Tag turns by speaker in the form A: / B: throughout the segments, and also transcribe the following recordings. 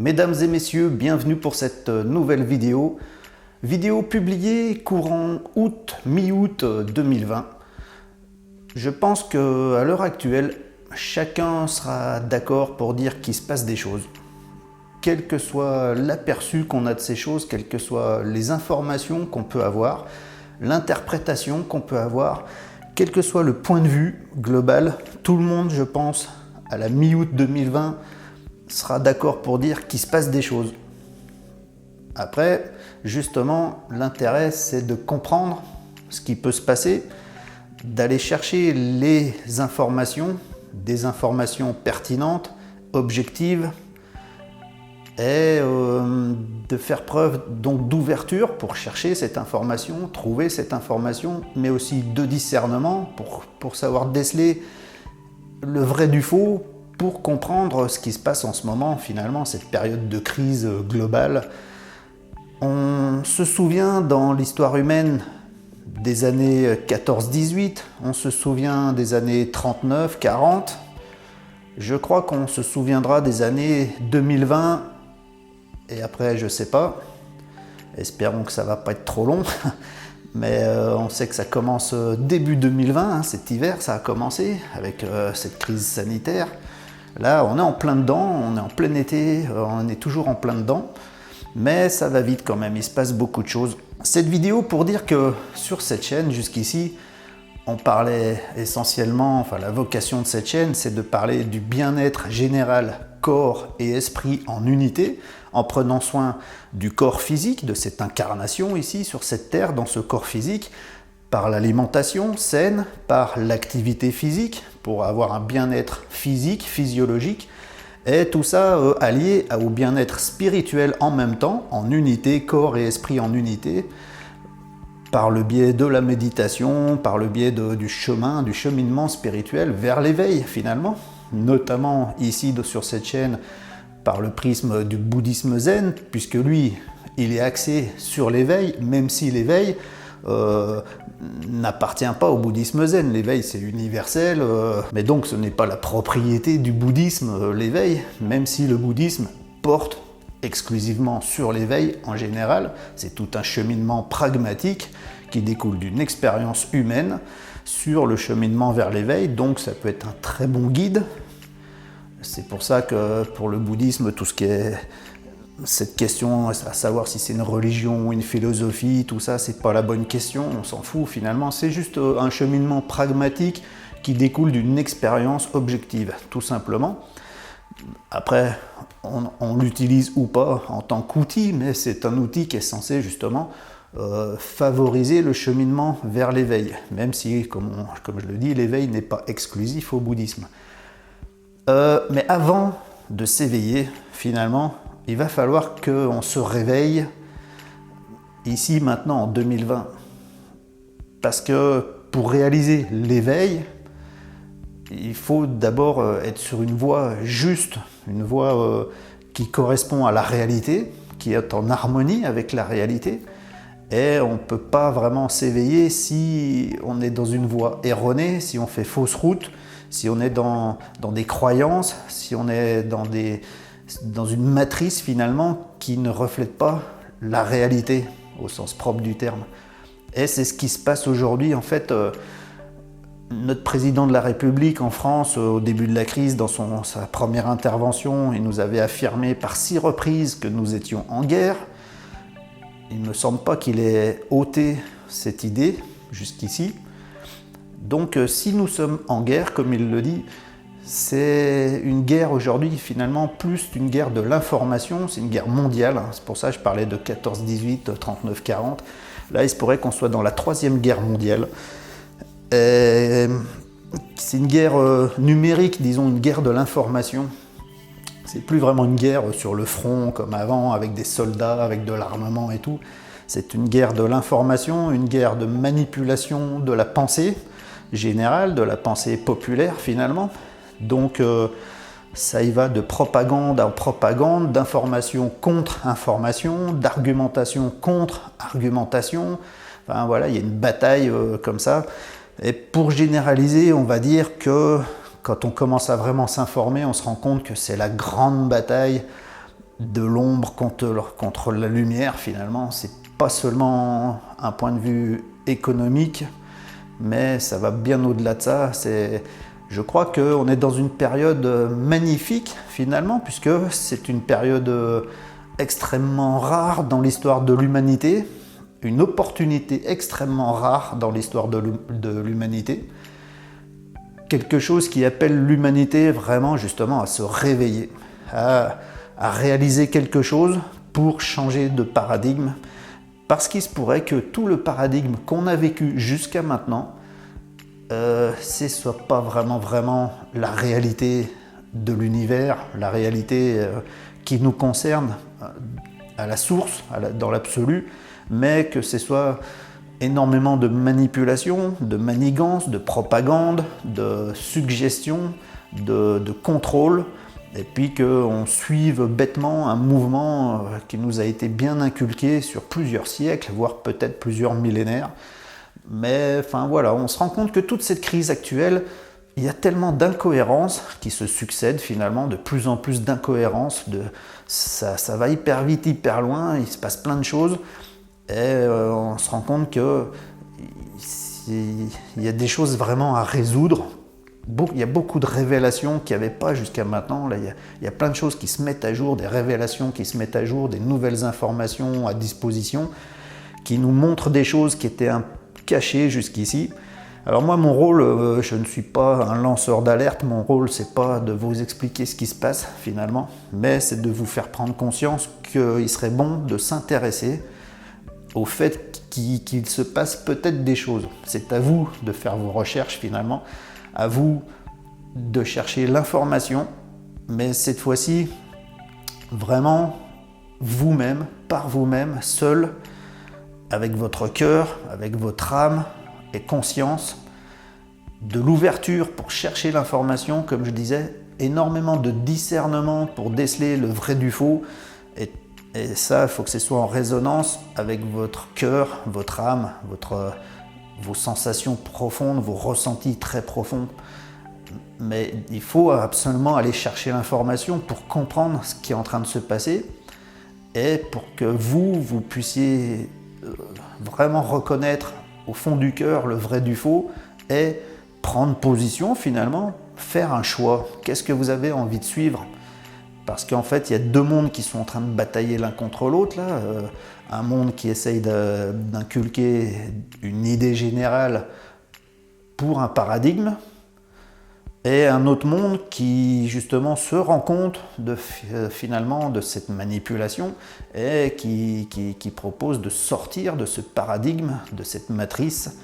A: Mesdames et messieurs, bienvenue pour cette nouvelle vidéo. Vidéo publiée courant août, mi-août 2020. Je pense qu'à l'heure actuelle, chacun sera d'accord pour dire qu'il se passe des choses. Quel que soit l'aperçu qu'on a de ces choses, quelles que soient les informations qu'on peut avoir, l'interprétation qu'on peut avoir, quel que soit le point de vue global, tout le monde, je pense, à la mi-août 2020, sera d'accord pour dire qu'il se passe des choses. Après, justement, l'intérêt, c'est de comprendre ce qui peut se passer, d'aller chercher les informations, des informations pertinentes, objectives, et de faire preuve donc d'ouverture pour chercher cette information, trouver cette information, mais aussi de discernement pour savoir déceler le vrai du faux, pour comprendre ce qui se passe en ce moment, finalement, cette période de crise globale. On se souvient dans l'histoire humaine des années 14-18, on se souvient des années 39-40, je crois qu'on se souviendra des années 2020, et après je sais pas, espérons que ça va pas être trop long, mais on sait que ça commence début 2020, cet hiver ça a commencé avec cette crise sanitaire. Là on est en plein dedans, on est en plein été, on est toujours en plein dedans, mais ça va vite quand même, il se passe beaucoup de choses. Cette vidéo pour dire que sur cette chaîne jusqu'ici, on parlait essentiellement, enfin la vocation de cette chaîne, c'est de parler du bien-être général, corps et esprit en unité, en prenant soin du corps physique, de cette incarnation ici sur cette terre, dans ce corps physique, par l'alimentation saine, par l'activité physique, pour avoir un bien-être physique, physiologique, et tout ça allié au bien-être spirituel en même temps, en unité, corps et esprit en unité, par le biais de la méditation, par le biais du cheminement spirituel vers l'éveil finalement, notamment ici sur cette chaîne par le prisme du bouddhisme zen, puisque lui, il est axé sur l'éveil, même si l'éveil n'appartient pas au bouddhisme zen. L'éveil, c'est universel, mais donc ce n'est pas la propriété du bouddhisme, l'éveil, même si le bouddhisme porte exclusivement sur l'éveil en général. C'est tout un cheminement pragmatique qui découle d'une expérience humaine sur le cheminement vers l'éveil, donc ça peut être un très bon guide. C'est pour ça que pour le bouddhisme, tout ce qui est cette question, à savoir si c'est une religion ou une philosophie, tout ça, c'est pas la bonne question, on s'en fout finalement, c'est juste un cheminement pragmatique qui découle d'une expérience objective, tout simplement. Après, on l'utilise ou pas en tant qu'outil, mais c'est un outil qui est censé justement favoriser le cheminement vers l'éveil, même si, comme je le dis, l'éveil n'est pas exclusif au bouddhisme. Mais avant de s'éveiller, finalement, il va falloir qu'on se réveille ici, maintenant, en 2020. Parce que pour réaliser l'éveil, il faut d'abord être sur une voie juste, une voie qui correspond à la réalité, qui est en harmonie avec la réalité. Et on ne peut pas vraiment s'éveiller si on est dans une voie erronée, si on fait fausse route, si on est dans des croyances, si on est dans une matrice finalement qui ne reflète pas la réalité au sens propre du terme. Et c'est ce qui se passe aujourd'hui en fait. Notre président de la République en France, au début de la crise, dans sa première intervention, il nous avait affirmé par 6 reprises que nous étions en guerre. Il ne me semble pas qu'il ait ôté cette idée jusqu'ici. Donc si nous sommes en guerre, comme il le dit, c'est une guerre aujourd'hui finalement plus une guerre de l'information, c'est une guerre mondiale. C'est pour ça que je parlais de 14-18, 39-40. Là, il se pourrait qu'on soit dans la 3e guerre mondiale. C'est une guerre numérique, disons, une guerre de l'information. C'est plus vraiment une guerre sur le front comme avant, avec des soldats, avec de l'armement et tout. C'est une guerre de l'information, une guerre de manipulation de la pensée générale, de la pensée populaire finalement. Donc ça y va de propagande en propagande, d'information contre information, d'argumentation contre argumentation. Enfin voilà, il y a une bataille comme ça. Et pour généraliser, on va dire que quand on commence à vraiment s'informer, on se rend compte que c'est la grande bataille de l'ombre contre la lumière finalement. C'est pas seulement un point de vue économique, mais ça va bien au-delà de ça. Je crois qu'on est dans une période magnifique finalement, puisque c'est une période extrêmement rare dans l'histoire de l'humanité, une opportunité extrêmement rare dans l'histoire de l'humanité, quelque chose qui appelle l'humanité vraiment justement à se réveiller, à réaliser quelque chose pour changer de paradigme, parce qu'il se pourrait que tout le paradigme qu'on a vécu jusqu'à maintenant, ce soit pas vraiment la réalité de l'univers, la réalité qui nous concerne à la source, dans l'absolu, mais que ce soit énormément de manipulation, de manigance, de propagande, de suggestion, de contrôle, et puis qu'on suive bêtement un mouvement qui nous a été bien inculqué sur plusieurs siècles, voire peut-être plusieurs millénaires. Mais enfin voilà, on se rend compte que toute cette crise actuelle, il y a tellement d'incohérences qui se succèdent finalement, de plus en plus d'incohérences, ça va hyper vite, hyper loin, il se passe plein de choses, et on se rend compte qu'il y a des choses vraiment à résoudre. Il y a beaucoup de révélations qu'il n'y avait pas jusqu'à maintenant. Là, il y a plein de choses qui se mettent à jour, des révélations qui se mettent à jour, des nouvelles informations à disposition, qui nous montrent des choses qui étaient cachées jusqu'ici. Alors moi, mon rôle, je ne suis pas un lanceur d'alerte, mon rôle, c'est pas de vous expliquer ce qui se passe finalement, mais c'est de vous faire prendre conscience qu'il serait bon de s'intéresser au fait qu'il se passe peut-être des choses. C'est à vous de faire vos recherches finalement, à vous de chercher l'information, mais cette fois-ci, vraiment vous-même, par vous-même, seul, avec votre cœur, avec votre âme et conscience, de l'ouverture pour chercher l'information, comme je disais, énormément de discernement pour déceler le vrai du faux, et ça, il faut que ce soit en résonance avec votre cœur, votre âme, vos sensations profondes, vos ressentis très profonds. Mais il faut absolument aller chercher l'information pour comprendre ce qui est en train de se passer et pour que vous puissiez vraiment reconnaître au fond du cœur le vrai du faux et prendre position finalement, faire un choix. Qu'est-ce que vous avez envie de suivre ? Parce qu'en fait, il y a deux mondes qui sont en train de batailler l'un contre l'autre, là. Un monde qui essaye d'inculquer une idée générale pour un paradigme, et un autre monde qui justement se rend compte finalement de cette manipulation et qui propose de sortir de ce paradigme, de cette matrice,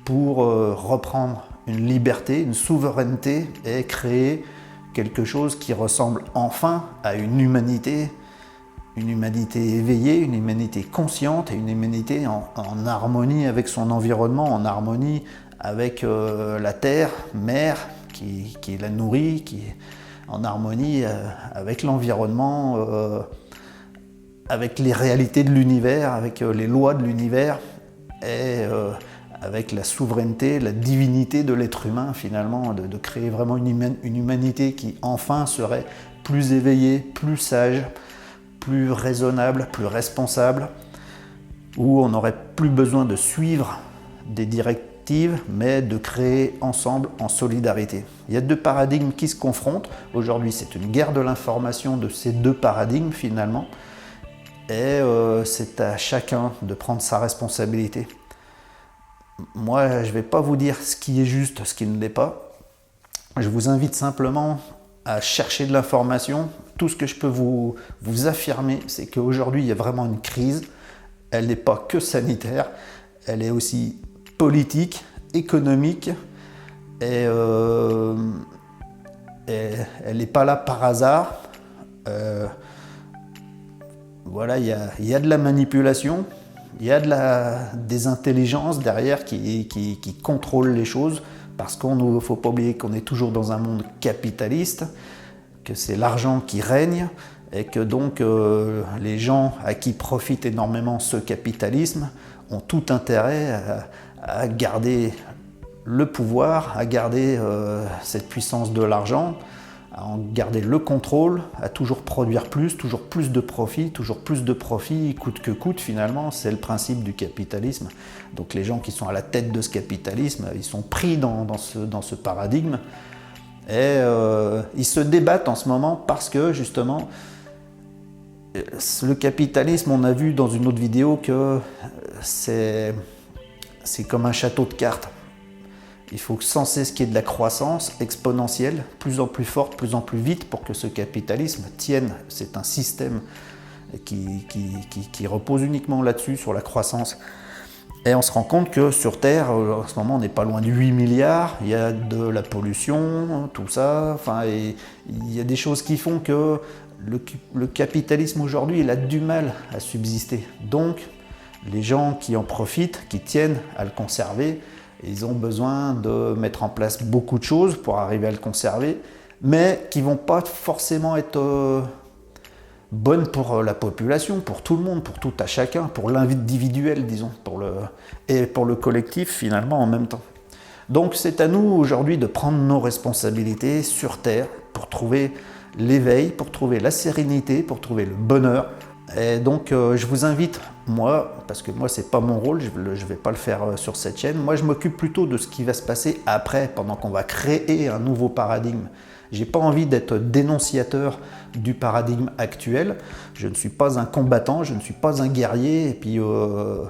A: pour reprendre une liberté, une souveraineté et créer quelque chose qui ressemble enfin à une humanité éveillée, une humanité consciente et une humanité en harmonie avec son environnement, en harmonie avec la terre, mère, qui la nourrit, qui est en harmonie avec l'environnement, avec les réalités de l'univers, avec les lois de l'univers et avec la souveraineté, la divinité de l'être humain finalement, de créer vraiment une humanité qui enfin serait plus éveillée, plus sage, plus raisonnable, plus responsable, où on n'aurait plus besoin de suivre des directives, mais de créer ensemble en solidarité. Il y a deux paradigmes qui se confrontent. Aujourd'hui, c'est une guerre de l'information de ces deux paradigmes finalement, et c'est à chacun de prendre sa responsabilité. Moi, je ne vais pas vous dire ce qui est juste, ce qui ne l'est pas. Je vous invite simplement à chercher de l'information. Tout ce que je peux vous affirmer, c'est qu'aujourd'hui, il y a vraiment une crise. Elle n'est pas que sanitaire, elle est aussi politique, économique, et elle n'est pas là par hasard. Voilà, il y a de la manipulation. Il y a des intelligences derrière qui contrôlent les choses, parce qu'il ne faut pas oublier qu'on est toujours dans un monde capitaliste, que c'est l'argent qui règne, et que donc les gens à qui profite énormément ce capitalisme ont tout intérêt à garder le pouvoir, à garder cette puissance de l'argent, à en garder le contrôle, à toujours produire plus, toujours plus de profit, coûte que coûte finalement. C'est le principe du capitalisme. Donc les gens qui sont à la tête de ce capitalisme, ils sont pris dans ce paradigme et ils se débattent en ce moment parce que justement le capitalisme, on a vu dans une autre vidéo que c'est comme un château de cartes. Il faut sans cesse qu'il y ait de la croissance exponentielle, plus en plus forte, plus en plus vite pour que ce capitalisme tienne. C'est un système qui repose uniquement là-dessus, sur la croissance. Et on se rend compte que sur Terre, en ce moment, on n'est pas loin de 8 milliards, il y a de la pollution, tout ça. Enfin, et il y a des choses qui font que le capitalisme aujourd'hui, il a du mal à subsister. Donc, les gens qui en profitent, qui tiennent à le conserver, ils ont besoin de mettre en place beaucoup de choses pour arriver à le conserver, mais qui ne vont pas forcément être bonnes pour la population, pour tout le monde, pour tout à chacun, pour l'individuel, disons, et pour le collectif finalement en même temps. Donc c'est à nous aujourd'hui de prendre nos responsabilités sur Terre pour trouver l'éveil, pour trouver la sérénité, pour trouver le bonheur. Et donc je vous invite, moi, parce que moi c'est pas mon rôle, je vais pas le faire sur cette chaîne, moi je m'occupe plutôt de ce qui va se passer après, pendant qu'on va créer un nouveau paradigme. J'ai pas envie d'être dénonciateur du paradigme actuel, je ne suis pas un combattant, je ne suis pas un guerrier, et puis de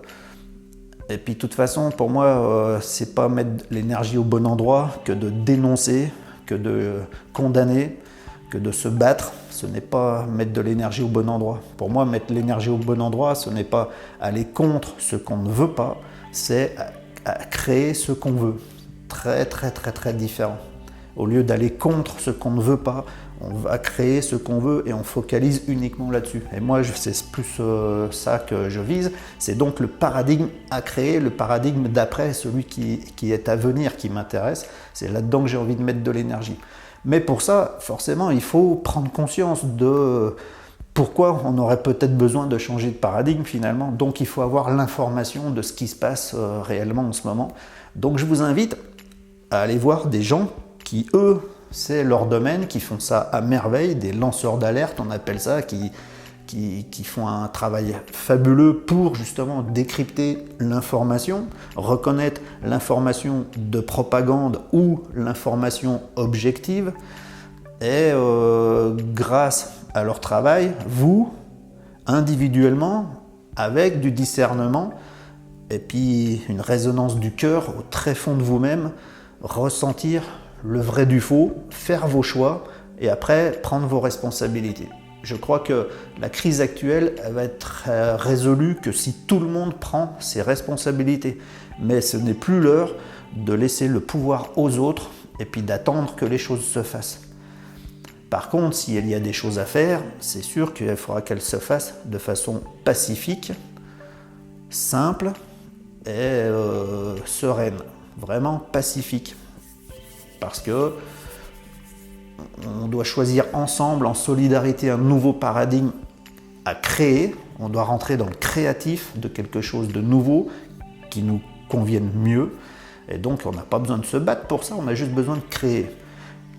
A: toute façon pour moi c'est pas mettre l'énergie au bon endroit que de dénoncer, que de condamner, que de se battre. Ce n'est pas mettre de l'énergie au bon endroit. Pour moi, mettre l'énergie au bon endroit, ce n'est pas aller contre ce qu'on ne veut pas, c'est à créer ce qu'on veut. Très, très, très, très différent. Au lieu d'aller contre ce qu'on ne veut pas, on va créer ce qu'on veut et on focalise uniquement là-dessus. Et moi, c'est plus ça que je vise. C'est donc le paradigme à créer, le paradigme d'après, celui qui est à venir, qui m'intéresse. C'est là-dedans que j'ai envie de mettre de l'énergie. Mais pour ça, forcément, il faut prendre conscience de pourquoi on aurait peut-être besoin de changer de paradigme finalement. Donc il faut avoir l'information de ce qui se passe réellement en ce moment. Donc je vous invite à aller voir des gens qui, eux, c'est leur domaine, qui font ça à merveille, des lanceurs d'alerte, on appelle ça, qui font un travail fabuleux pour justement décrypter l'information, reconnaître l'information de propagande ou l'information objective. Et grâce à leur travail, vous, individuellement, avec du discernement et puis une résonance du cœur au très fond de vous-même, ressentir le vrai du faux, faire vos choix et après prendre vos responsabilités. Je crois que la crise actuelle elle va être résolue que si tout le monde prend ses responsabilités. Mais ce n'est plus l'heure de laisser le pouvoir aux autres et puis d'attendre que les choses se fassent. Par contre, s'il y a des choses à faire, c'est sûr qu'il faudra qu'elles se fassent de façon pacifique, simple et sereine. Vraiment pacifique. Parce que on doit choisir ensemble, en solidarité, un nouveau paradigme à créer. On doit rentrer dans le créatif de quelque chose de nouveau qui nous convienne mieux. Et donc, on n'a pas besoin de se battre pour ça, on a juste besoin de créer.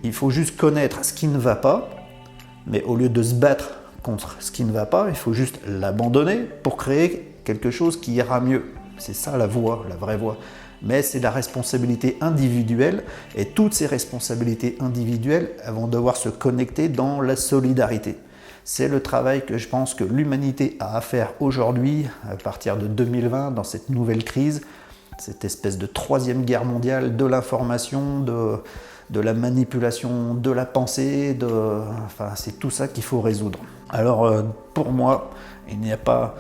A: Il faut juste connaître ce qui ne va pas, mais au lieu de se battre contre ce qui ne va pas, il faut juste l'abandonner pour créer quelque chose qui ira mieux. C'est ça la voie, la vraie voie. Mais c'est la responsabilité individuelle et toutes ces responsabilités individuelles elles vont devoir se connecter dans la solidarité. C'est le travail que je pense que l'humanité a à faire aujourd'hui, à partir de 2020, dans cette nouvelle crise, cette espèce de troisième guerre mondiale de l'information, de la manipulation, de la pensée, enfin, c'est tout ça qu'il faut résoudre. Alors pour moi, il n'y a pas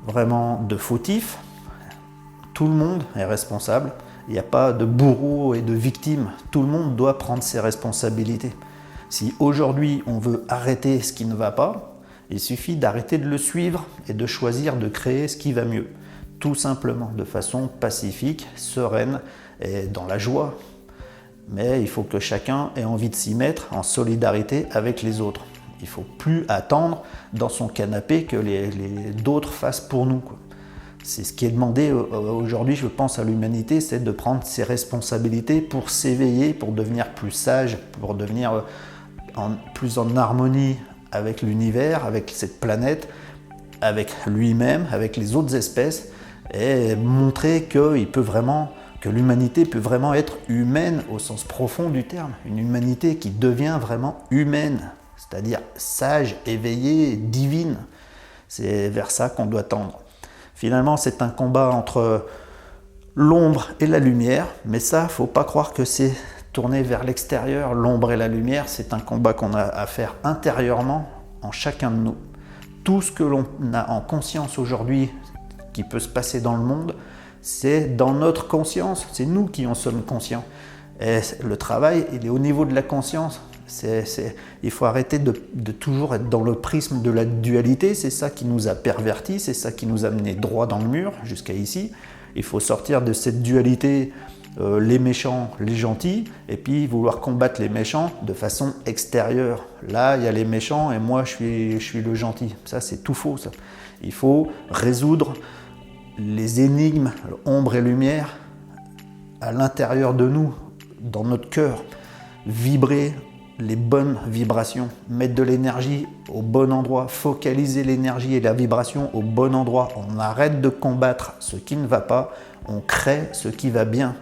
A: vraiment de fautif. Tout le monde est responsable, il n'y a pas de bourreau et de victime, tout le monde doit prendre ses responsabilités. Si aujourd'hui on veut arrêter ce qui ne va pas, il suffit d'arrêter de le suivre et de choisir de créer ce qui va mieux. Tout simplement, de façon pacifique, sereine et dans la joie. Mais il faut que chacun ait envie de s'y mettre en solidarité avec les autres. Il ne faut plus attendre dans son canapé que d'autres fassent pour nous, quoi. C'est ce qui est demandé aujourd'hui, je pense, à l'humanité, c'est de prendre ses responsabilités pour s'éveiller, pour devenir plus sage, pour devenir plus en harmonie avec l'univers, avec cette planète, avec lui-même, avec les autres espèces, et montrer que l'humanité peut vraiment être humaine au sens profond du terme, une humanité qui devient vraiment humaine, c'est-à-dire sage, éveillée, divine. C'est vers ça qu'on doit tendre. Finalement, c'est un combat entre l'ombre et la lumière, mais ça, il ne faut pas croire que c'est tourné vers l'extérieur. L'ombre et la lumière, c'est un combat qu'on a à faire intérieurement en chacun de nous. Tout ce que l'on a en conscience aujourd'hui qui peut se passer dans le monde, c'est dans notre conscience, c'est nous qui en sommes conscients. Et le travail, il est au niveau de la conscience. Il faut arrêter de toujours être dans le prisme de la dualité, c'est ça qui nous a pervertis, c'est ça qui nous a mené droit dans le mur jusqu'à ici. Il faut sortir de cette dualité, les méchants, les gentils, et puis vouloir combattre les méchants de façon extérieure. Là, il y a les méchants et moi, je suis le gentil. Ça, c'est tout faux, ça. Il faut résoudre les énigmes, ombre et lumière, à l'intérieur de nous, dans notre cœur. Vibrer les bonnes vibrations, mettre de l'énergie au bon endroit, focaliser l'énergie et la vibration au bon endroit. On arrête de combattre ce qui ne va pas, on crée ce qui va bien.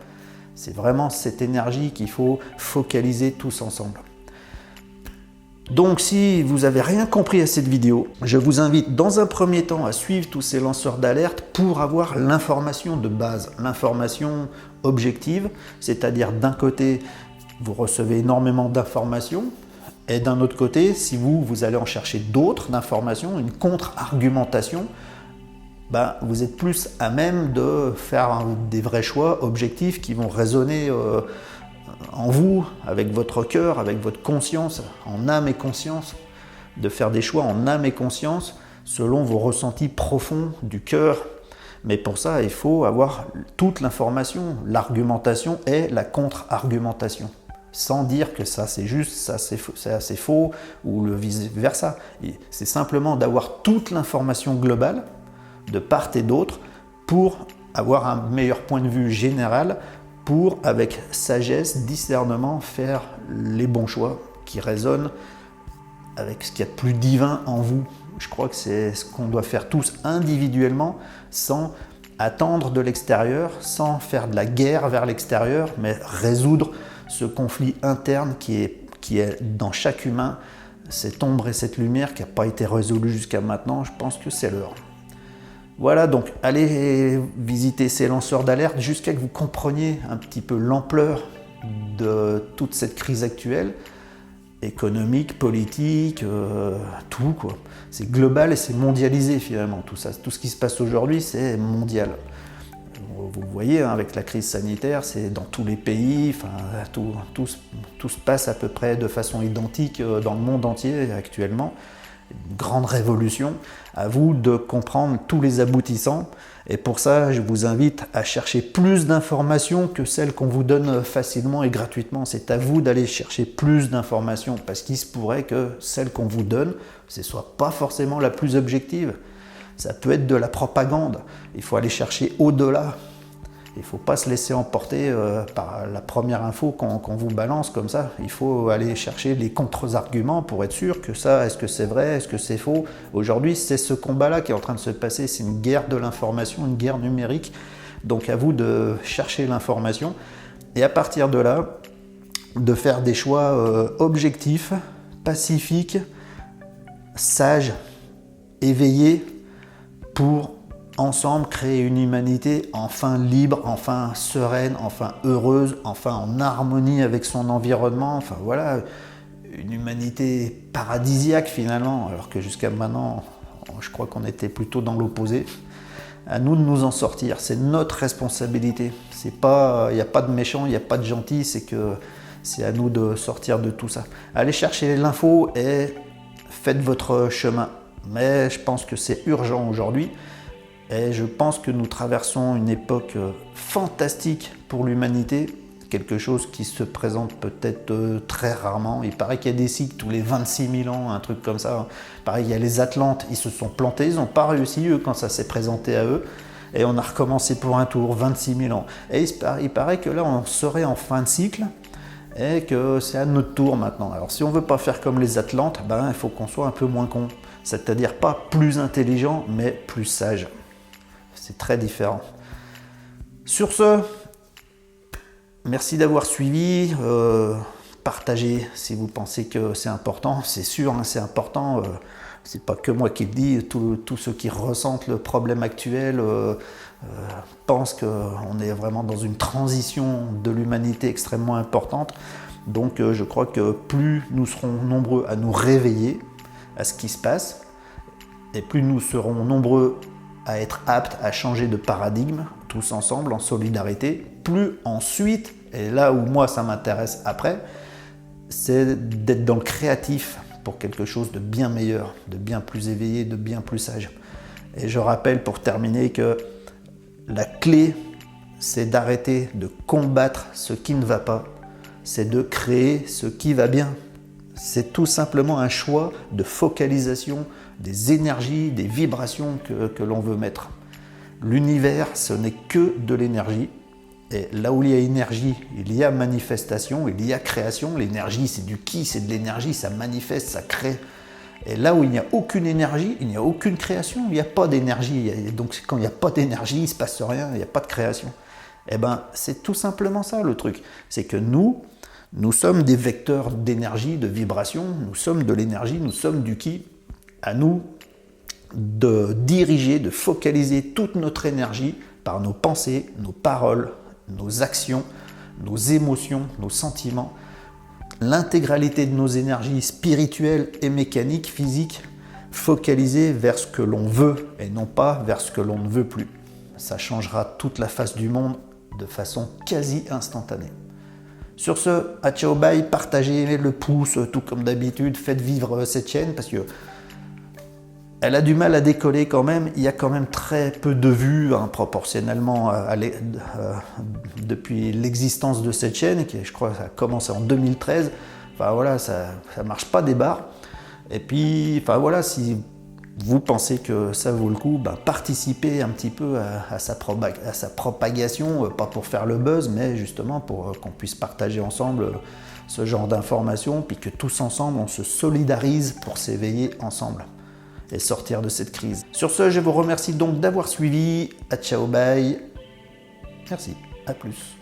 A: C'est vraiment cette énergie qu'il faut focaliser tous ensemble. Donc si vous n'avez rien compris à cette vidéo, je vous invite dans un premier temps à suivre tous ces lanceurs d'alerte pour avoir l'information de base, l'information objective, c'est-à-dire d'un côté, vous recevez énormément d'informations, et d'un autre côté, si vous allez en chercher d'autres d'informations, une contre-argumentation, vous êtes plus à même de faire des vrais choix objectifs qui vont résonner en vous, avec votre cœur, avec votre conscience, en âme et conscience, de faire des choix en âme et conscience selon vos ressentis profonds du cœur. Mais pour ça, il faut avoir toute l'information, l'argumentation et la contre-argumentation, sans dire que ça c'est juste, ça c'est faux, ou le vice-versa. C'est simplement d'avoir toute l'information globale, de part et d'autre, pour avoir un meilleur point de vue général, pour, avec sagesse, discernement, faire les bons choix qui résonnent avec ce qu'il y a de plus divin en vous. Je crois que c'est ce qu'on doit faire tous individuellement, sans attendre de l'extérieur, sans faire de la guerre vers l'extérieur, mais résoudre ce conflit interne qui est dans chaque humain, cette ombre et cette lumière qui n'a pas été résolue jusqu'à maintenant. Je pense que c'est l'heure. Voilà, donc allez visiter ces lanceurs d'alerte jusqu'à que vous compreniez un petit peu l'ampleur de toute cette crise actuelle, économique, politique, tout quoi. C'est global et c'est mondialisé finalement, tout ça. Tout ce qui se passe aujourd'hui, c'est mondial. Vous voyez, avec la crise sanitaire, c'est dans tous les pays, tout se passe à peu près de façon identique dans le monde entier actuellement. Une grande révolution, à vous de comprendre tous les aboutissants, et pour ça je vous invite à chercher plus d'informations que celles qu'on vous donne facilement et gratuitement. C'est à vous d'aller chercher plus d'informations, parce qu'il se pourrait que celle qu'on vous donne, ce ne soit pas forcément la plus objective. Ça peut être de la propagande, il faut aller chercher au-delà. Il ne faut pas se laisser emporter par la première info qu'on vous balance comme ça. Il faut aller chercher les contre-arguments pour être sûr que ça, est-ce que c'est vrai, est-ce que c'est faux. Aujourd'hui, c'est ce combat-là qui est en train de se passer. C'est une guerre de l'information, une guerre numérique. Donc à vous de chercher l'information. Et à partir de là, de faire des choix objectifs, pacifiques, sages, éveillés, pour ensemble créer une humanité enfin libre, enfin sereine, enfin heureuse, enfin en harmonie avec son environnement, enfin voilà, une humanité paradisiaque finalement, alors que jusqu'à maintenant, je crois qu'on était plutôt dans l'opposé. À nous de nous en sortir, c'est notre responsabilité. Il n'y a pas de méchants, il n'y a pas de gentils, c'est à nous de sortir de tout ça. Allez chercher l'info et faites votre chemin. Mais je pense que c'est urgent aujourd'hui. Et je pense que nous traversons une époque fantastique pour l'humanité, quelque chose qui se présente peut-être très rarement. Il paraît qu'il y a des cycles tous les 26 000 ans, un truc comme ça. Pareil, il y a les Atlantes, ils se sont plantés, ils n'ont pas réussi eux quand ça s'est présenté à eux. Et on a recommencé pour un tour, 26 000 ans. Et il paraît que là, on serait en fin de cycle. et que c'est à notre tour maintenant. Alors si on veut pas faire comme les Atlantes, il faut qu'on soit un peu moins con, c'est-à-dire pas plus intelligent, mais plus sage. C'est très différent. Sur ce, merci d'avoir suivi. Partagez si vous pensez que c'est important. C'est sûr, hein, c'est important. C'est pas que moi qui le dis. Tous ceux qui ressentent le problème actuel pensent qu'on est vraiment dans une transition de l'humanité extrêmement importante. Donc je crois que plus nous serons nombreux à nous réveiller à ce qui se passe, et plus nous serons nombreux à être aptes à changer de paradigme, tous ensemble, en solidarité, plus ensuite, et là où moi ça m'intéresse après, c'est d'être dans le créatif pour quelque chose de bien meilleur, de bien plus éveillé, de bien plus sage. Et je rappelle pour terminer que la clé, c'est d'arrêter de combattre ce qui ne va pas, c'est de créer ce qui va bien. C'est tout simplement un choix de focalisation des énergies, des vibrations que l'on veut mettre. L'univers, ce n'est que de l'énergie. Et là où il y a énergie, il y a manifestation, il y a création. L'énergie, c'est du ki, c'est de l'énergie, ça manifeste, ça crée. Et là où il n'y a aucune énergie, il n'y a aucune création, il n'y a pas d'énergie. Donc quand il n'y a pas d'énergie, il ne se passe rien, il n'y a pas de création. Eh bien, c'est tout simplement ça le truc. C'est que nous sommes des vecteurs d'énergie, de vibration, nous sommes de l'énergie, nous sommes du ki. À nous de diriger, de focaliser toute notre énergie par nos pensées, nos paroles, nos actions, nos émotions, nos sentiments, l'intégralité de nos énergies spirituelles et mécaniques, physiques, focalisées vers ce que l'on veut et non pas vers ce que l'on ne veut plus. Ça changera toute la face du monde de façon quasi instantanée. Sur ce, à ciao bye, partagez le pouce, tout comme d'habitude, faites vivre cette chaîne parce que elle a du mal à décoller quand même, il y a quand même très peu de vues proportionnellement depuis l'existence de cette chaîne, qui je crois ça a commencé en 2013. Enfin voilà, ça marche pas des barres. Et puis, enfin voilà, si vous pensez que ça vaut le coup, participez un petit peu à sa propagation, pas pour faire le buzz, mais justement pour qu'on puisse partager ensemble ce genre d'informations, puis que tous ensemble on se solidarise pour s'éveiller ensemble et sortir de cette crise. Sur ce, je vous remercie donc d'avoir suivi. À ciao bye. Merci, à plus.